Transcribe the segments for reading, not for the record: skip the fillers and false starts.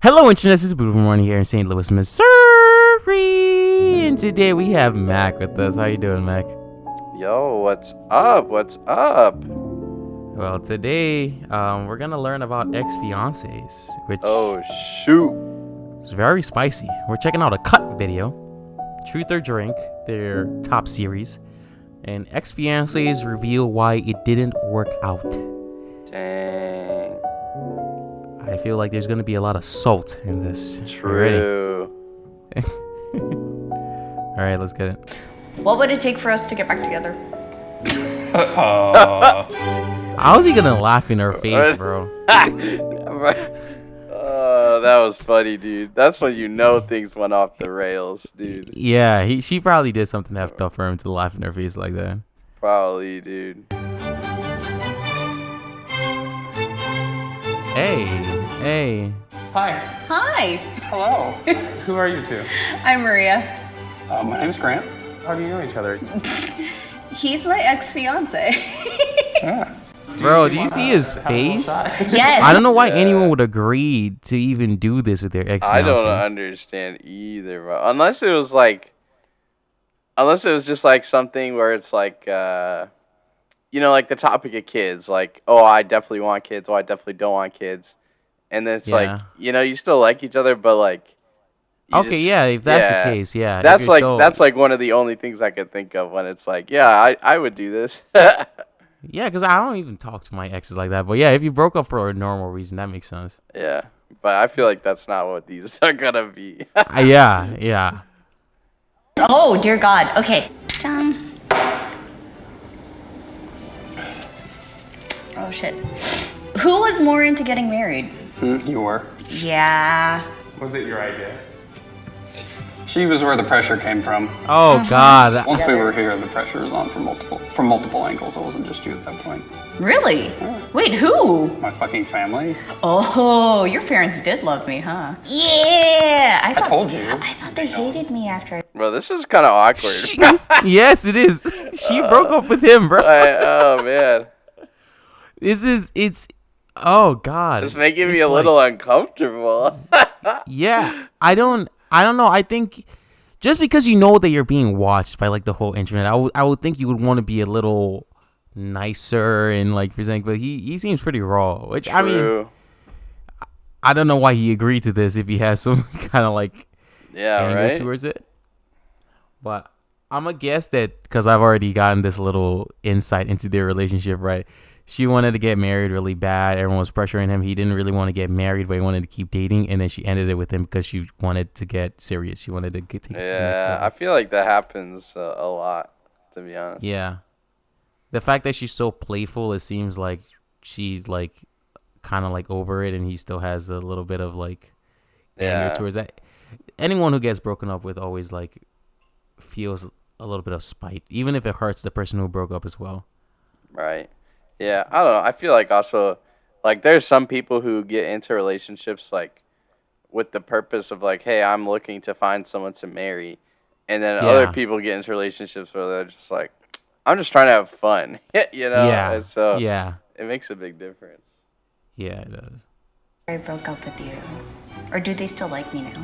Hello, Internet. This is Beautiful Morning here in St. Louis, Missouri. And today we have Mac with us. How you doing, Mac? Yo, what's up? What's up? Well, today we're going to learn about ex-fiancés, which Oh, shoot. is very spicy. We're checking out a cut video, Truth or Drink, their top series. And ex-fiancés reveal why it didn't work out. Dang. I feel like there's going to be a lot of salt in this. True. All right, let's get it. What would it take for us to get back together? How is he going to laugh in her face, bro? Oh, that was funny, dude. That's when you know things went off the rails, dude. Yeah, she probably did something effed up for him to laugh in her face like that. Probably, dude. Hey. Hi. Hi, Hello. Who are you two? I'm Maria. My name's Grant. How do you know each other? He's my ex-fiance. Yeah. Bro, do you see his face? Yes. I don't know why anyone would agree to even do this with their ex-fiancé. I don't understand either, bro. Unless it was just like something where it's like, like the topic of kids. Like, oh, I definitely want kids. Oh, I definitely don't want kids. And then it's like, you still like each other, but like. If that's the case, yeah. That's like one of the only things I could think of when it's like, yeah, I would do this. Yeah, because I don't even talk to my exes like that. But yeah, if you broke up for a normal reason, that makes sense. Yeah, but I feel like that's not what these are gonna be. Yeah. Oh, dear God. Okay. Oh, shit. Who was more into getting married? You were. Yeah. Was it your idea? She was where the pressure came from. Oh, God. Once we were here, the pressure was on from multiple angles. It wasn't just you at that point. Really? Wait, who? My fucking family. Oh, your parents did love me, huh? Yeah. I told you. I thought they hated me after. Bro, this is kind of awkward. Yes, it is. She broke up with him, bro. Oh man, oh, God. it's making me a little uncomfortable. Yeah, I don't know. I think just because you know that you're being watched by like the whole internet, I would think you would want to be a little nicer and like presenting. But he seems pretty raw. Which I mean, I don't know why he agreed to this if he has some kind of like anger towards it. But I'm gonna guess that because I've already gotten this little insight into their relationship, right? She wanted to get married really bad. Everyone was pressuring him. He didn't really want to get married, but he wanted to keep dating. And then she ended it with him because she wanted to get serious. She wanted to take it to the next level. I feel like that happens a lot, to be honest. Yeah. The fact that she's so playful, it seems like she's like kind of like over it, and he still has a little bit of like anger towards that. Anyone who gets broken up with always like feels a little bit of spite, even if it hurts the person who broke up as well. Right. Yeah, I don't know. I feel like also, like, there's some people who get into relationships, like, with the purpose of, like, hey, I'm looking to find someone to marry. And then other people get into relationships where they're just like, I'm just trying to have fun, Yeah. And so it makes a big difference. Yeah, it does. I broke up with you. Or do they still like me now?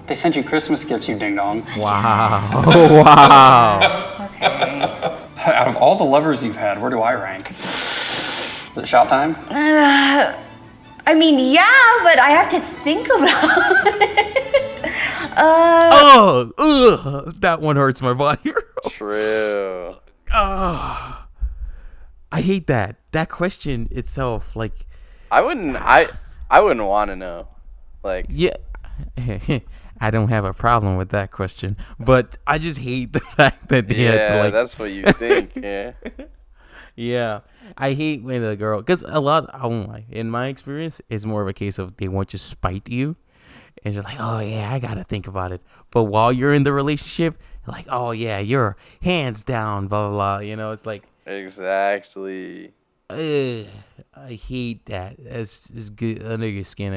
They sent you Christmas gifts, you ding dong. Wow. Wow. It's okay. Out of all the lovers you've had, where do I rank? Is it shot time? I mean, yeah, but I have to think about it. That one hurts my body. True. I hate that question itself. Like, I wouldn't want to know. Like, yeah. I don't have a problem with that question, but I just hate the fact that they had to like. That's what you think. Yeah. Yeah, I hate when the girl, because I won't lie, in my experience, it's more of a case of they want to spite you, and you're like, oh yeah, I gotta think about it. But while you're in the relationship, you're like, oh yeah, you're hands down, blah blah blah. It's like Exactly. I hate that. That's good under your skin.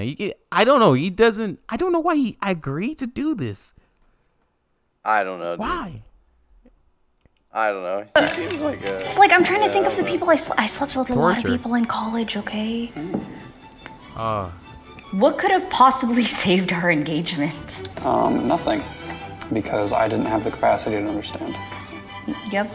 I don't know. I don't know why he agreed to do this. I don't know. Why? Dude. I don't know. He seems like a. It's like I'm trying to think of the people I slept with. A lot of Torture. people in college. Okay. What could have possibly saved our engagement? Nothing. Because I didn't have the capacity to understand. Yep,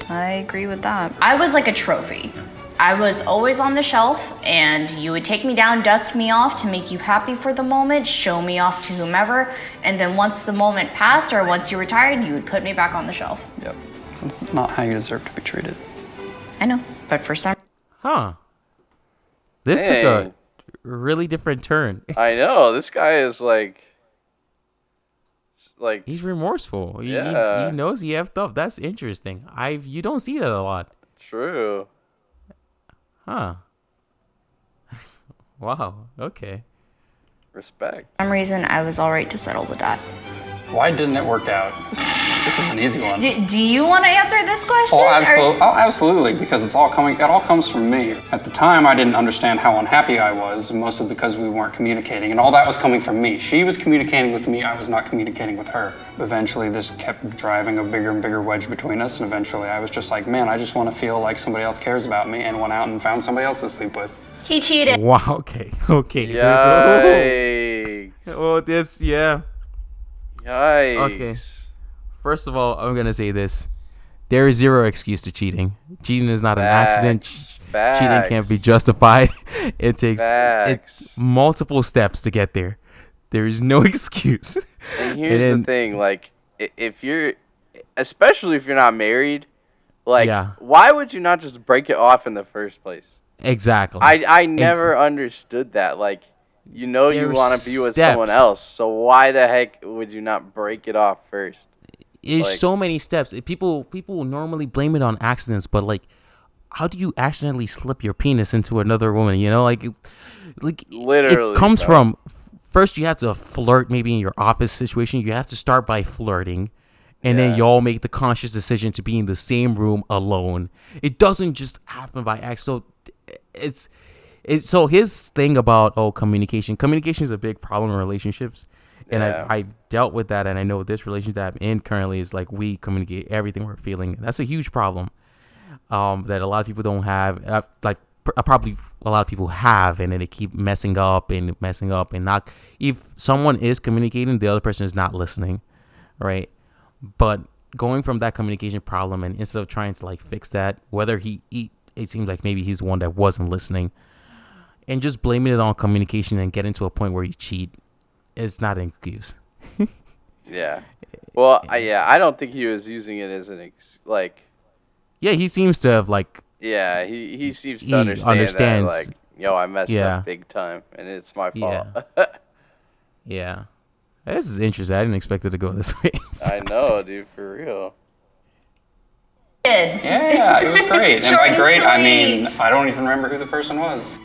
I agree with that. I was like a trophy. I was always on the shelf, and you would take me down, dust me off to make you happy for the moment, show me off to whomever, and then once the moment passed or once you retired, you would put me back on the shelf. Yep. That's not how you deserve to be treated. I know, but for some Huh. This took a really different turn. I know. This guy is like He's remorseful. Yeah. He knows he effed up. That's interesting. You don't see that a lot. true. Huh. Wow. Okay. Respect. reason, I was all right to settle with that. Why didn't it work out? This is an easy one. Do you want to answer this question? Absolutely, because it all comes from me. At the time, I didn't understand how unhappy I was, mostly because we weren't communicating, and all that was coming from me. She was communicating with me, I was not communicating with her. Eventually, this kept driving a bigger and bigger wedge between us, and eventually I was just like, man, I just want to feel like somebody else cares about me, and went out and found somebody else to sleep with. He cheated. Wow. Okay. Okay. Yikes. Yeah. Yikes. Okay. First of all, I'm gonna say this: there is zero excuse to cheating. Cheating is not an accident. Cheating can't be justified. It takes multiple steps to get there. There is no excuse. And here's the thing: like, if you're, especially if you're not married, like, why would you not just break it off in the first place? Exactly. I never understood that. Like, you know, you want to be with someone else, so why the heck would you not break it off first? There's so many steps. People normally blame it on accidents, but like, how do you accidentally slip your penis into another woman? You know, like literally, it comes from first you have to flirt. Maybe in your office situation, you have to start by flirting, and then y'all make the conscious decision to be in the same room alone. It doesn't just happen by accident. So so his thing about communication is a big problem in relationships. And I've dealt with that, and I know this relationship that I'm in currently is like we communicate everything we're feeling. That's a huge problem that a lot of people don't have. Probably a lot of people have, and then they keep messing up and not. If someone is communicating, the other person is not listening, right? But going from that communication problem, and instead of trying to like fix that, whether it seems like maybe he's the one that wasn't listening, and just blaming it on communication and getting to a point where you cheat. It's not an excuse. Yeah. Well, I don't think he was using it as an like. Yeah, he seems to have like. Yeah, he seems to understand that, like, yo, I messed up big time, and it's my fault. Yeah. This is interesting. I didn't expect it to go this way. I know, dude, for real. Yeah, it was great. And by great, I mean, I don't even remember who the person was.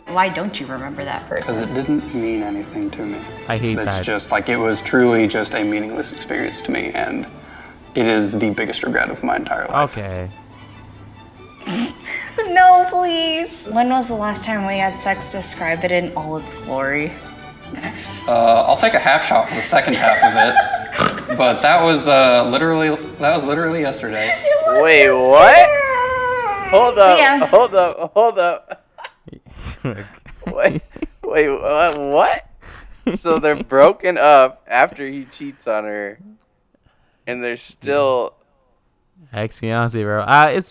Why don't you remember that person? Because it didn't mean anything to me. I hate that. It's just like, it was truly just a meaningless experience to me, and it is the biggest regret of my entire life. Okay. No, please. When was the last time we had sex? Describe it in all its glory. I'll take a half shot for the second half of it, but that was literally yesterday. Wait, what? Hold up. Wait, what? So they're broken up after he cheats on her, and they're still ex-fiance, bro. I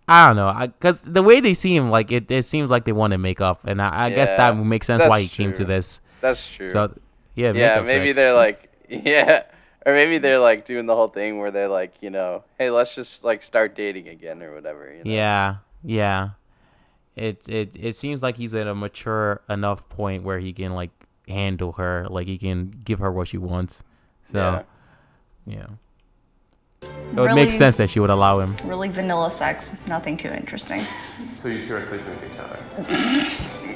don't know, because the way they seem, like it seems like they want to make up, and I guess that would make sense why he came to this. That's true. So maybe they're like or maybe they're like doing the whole thing where they're like, you know, hey, let's just like start dating again or whatever. You know? Yeah. It seems like he's at a mature enough point where he can like handle her, like he can give her what she wants. So, yeah. It would make sense that she would allow him. Really vanilla sex, nothing too interesting. So you two are sleeping with each other?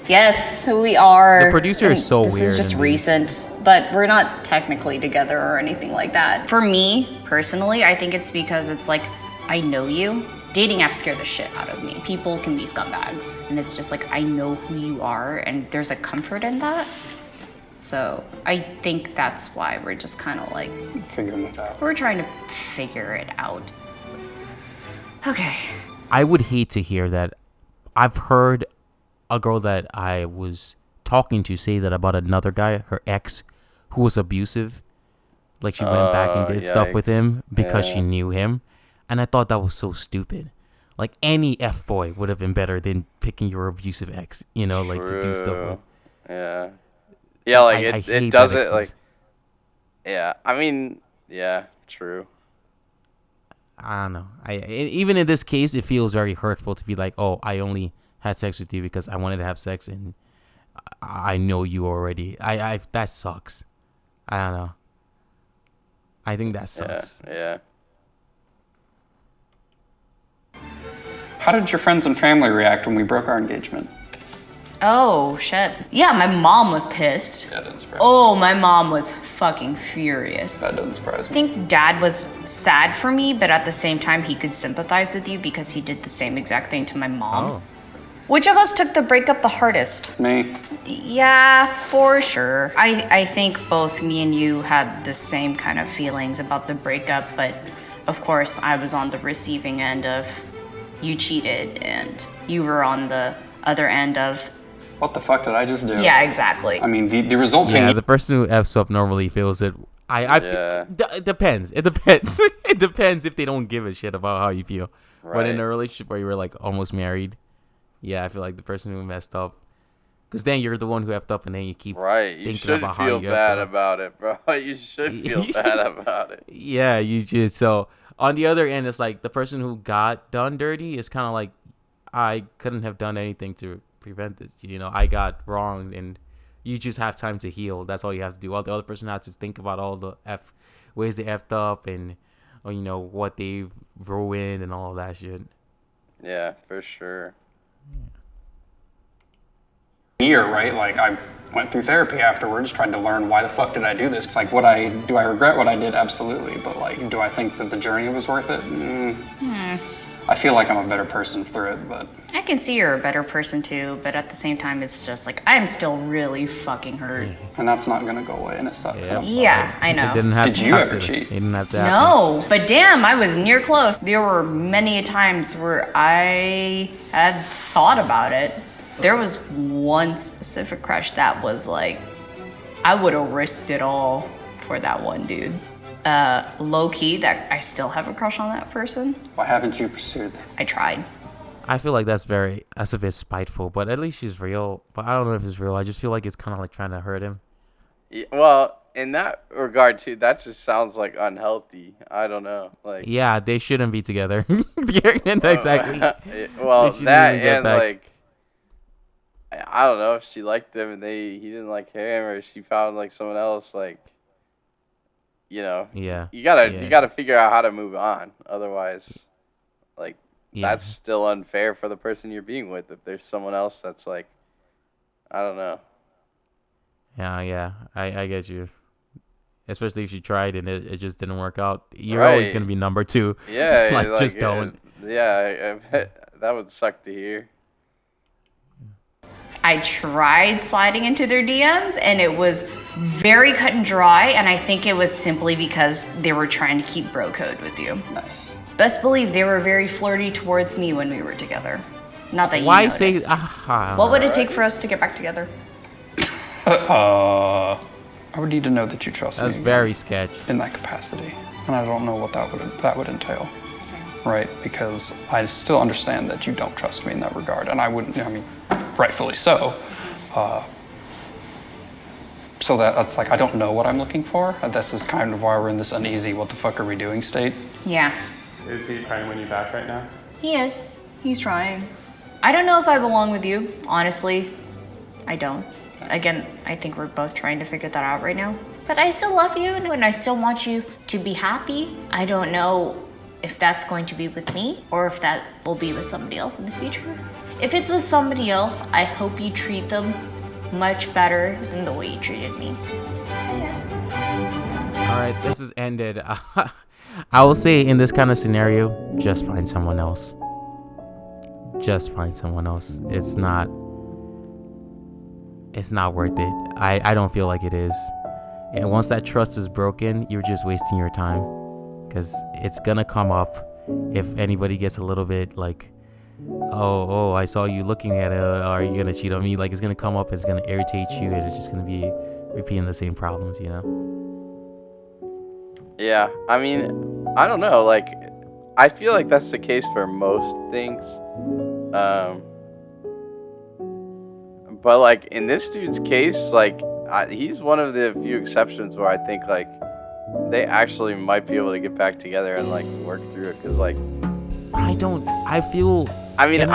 Yes, we are. The producer is so weird. This is just recent, but we're not technically together or anything like that. For me, personally, I think it's because it's like, I know you. Dating apps scare the shit out of me. People can be scumbags, and it's just like, I know who you are, and there's a comfort in that. So I think that's why we're just kind of like figuring it out. We're trying to figure it out. Okay. I would hate to hear that. I've heard a girl that I was talking to say that about another guy, her ex, who was abusive. Like she went back and did stuff with him because she knew him. And I thought that was so stupid. Like any F-boy would have been better than picking your abusive ex, you know, like to do stuff with. Yeah. Yeah, like it does it like. Yeah, I mean, yeah, true. I don't know. Even in this case, it feels very hurtful to be like, oh, I only had sex with you because I wanted to have sex and I know you already. I that sucks. I don't know. I think that sucks. Yeah. How did your friends and family react when we broke our engagement? Oh, shit. Yeah, my mom was pissed. That doesn't surprise Oh, my mom was fucking furious. That doesn't surprise I me. think dad was sad for me, but at the same time, he could sympathize with you because he did the same exact thing to my mom. Oh. Which of us took the breakup the hardest? Me. Yeah, for sure. I think both me and you had the same kind of feelings about the breakup, but of course, I was on the receiving end of you cheated, and you were on the other end of What the fuck did I just do? yeah, exactly. I mean, the resulting. Yeah, the person who F's up normally feels it. It depends. It depends. It depends if they don't give a shit about how you feel. But in a relationship where you were like almost married, yeah, I feel like the person who messed up, because then you're the one who effed up, and then you keep thinking about how you feel bad about it, bro. You should feel bad about it. Yeah, you should. So on the other end, it's like the person who got done dirty is kind of like, I couldn't have done anything to prevent this. You know, I got wronged, and you just have time to heal. That's all you have to do. All the other person has to think about all the ways they effed up and, you know, what they've ruined and all of that shit. Yeah, for sure. Year, right? Like I went through therapy afterwards, tried to learn why the fuck did I do this. It's like, do I regret what I did? Absolutely. But like, do I think that the journey was worth it? I feel like I'm a better person through it, but I can see you're a better person too, but at the same time, it's just like, I'm still really fucking hurt. and that's not gonna go away, and it sucks. Yeah. Yeah, I know. It didn't have Did to you have ever to. cheat? It didn't have to happen. No, but damn, I was near close. There were many times where I had thought about it. There was one specific crush that was like, I would have risked it all for that one dude. Low key, that I still have a crush on that person. Why haven't you pursued? I tried. I feel like that's a bit spiteful, but at least she's real. But I don't know if it's real. I just feel like it's kind of like trying to hurt him. Yeah, well, in that regard too, that just sounds like unhealthy. I don't know, like. Yeah, they shouldn't be together. Exactly. Well, They shouldn't that even get and back. like, I don't know if she liked him and he didn't like him, or she found like someone else. Like, you know, Yeah. you gotta figure out how to move on. Otherwise, like, Yeah. that's still unfair for the person you're being with. If there's someone else that's like, I don't know. Yeah. I get you. Especially if you tried and it just didn't work out. You're always Right. gonna be number two. Yeah, Like, just don't. Yeah, I bet that would suck to hear. I tried sliding into their DMs and it was very cut and dry, and I think it was simply because they were trying to keep bro code with you. Nice. Best believe they were very flirty towards me when we were together. Not that you Why noticed. say? What would it take for us to get back together? I would need to know that you trust That's me very sketch. in that capacity, and I don't know what that would entail, right? Because I still understand that you don't trust me in that regard, and I wouldn't. I mean, rightfully so. So that's like, I don't know what I'm looking for. This is kind of why we're in this uneasy, what the fuck are we doing state. Yeah. Is he trying to win you back right now? He is. He's trying. I don't know if I belong with you, honestly. I don't. Again, I think we're both trying to figure that out right now. But I still love you and I still want you to be happy. I don't know if that's going to be with me or if that will be with somebody else in the future. If it's with somebody else, I hope you treat them much better than the way you treated me. All right, this is ended. I will say in this kind of scenario, just find someone else. Just find someone else. It's not worth it. I don't feel like it is. And once that trust is broken, you're just wasting your time, because it's gonna come up if anybody gets a little bit like oh, I saw you looking at her. Are you gonna cheat on me? Like, it's gonna come up, it's gonna irritate you, and it's just gonna be repeating the same problems, you know? Yeah, I mean, I don't know. Like, I feel like that's the case for most things. But like in this dude's case, like he's one of the few exceptions where I think like they actually might be able to get back together and like work through it. Cause like I feel. I mean, and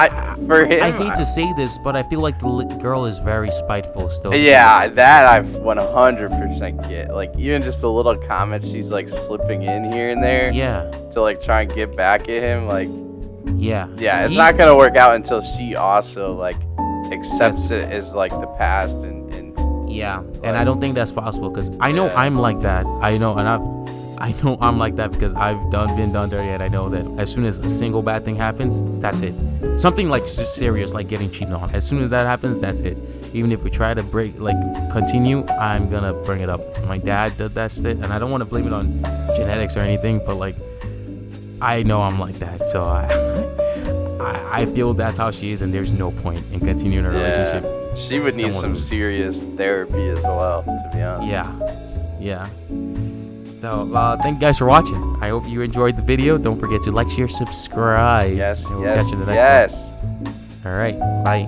for him, I hate to say this, but I feel like the girl is very spiteful still. Yeah, that I 100% get. Like even just a little comment she's like slipping in here and there. Yeah. To like try and get back at him, like. Yeah. Yeah, it's not gonna work out until she also like accepts it as like the past and yeah. Like, and I don't think that's possible because I know I'm like that. I know I'm like that because I've been done dirty, and I know that as soon as a single bad thing happens, that's it. Something like just serious, like getting cheated on. As soon as that happens, that's it. Even if we try to continue, I'm gonna bring it up. My dad did that shit, and I don't want to blame it on genetics or anything, but like I know I'm like that, so I feel that's how she is, and there's no point in continuing a relationship. She would need some serious therapy as well, to be honest. Yeah. So, thank you guys for watching. I hope you enjoyed the video. Don't forget to like, share, subscribe. Yes, and we'll catch you in the next one. yes. All right, bye.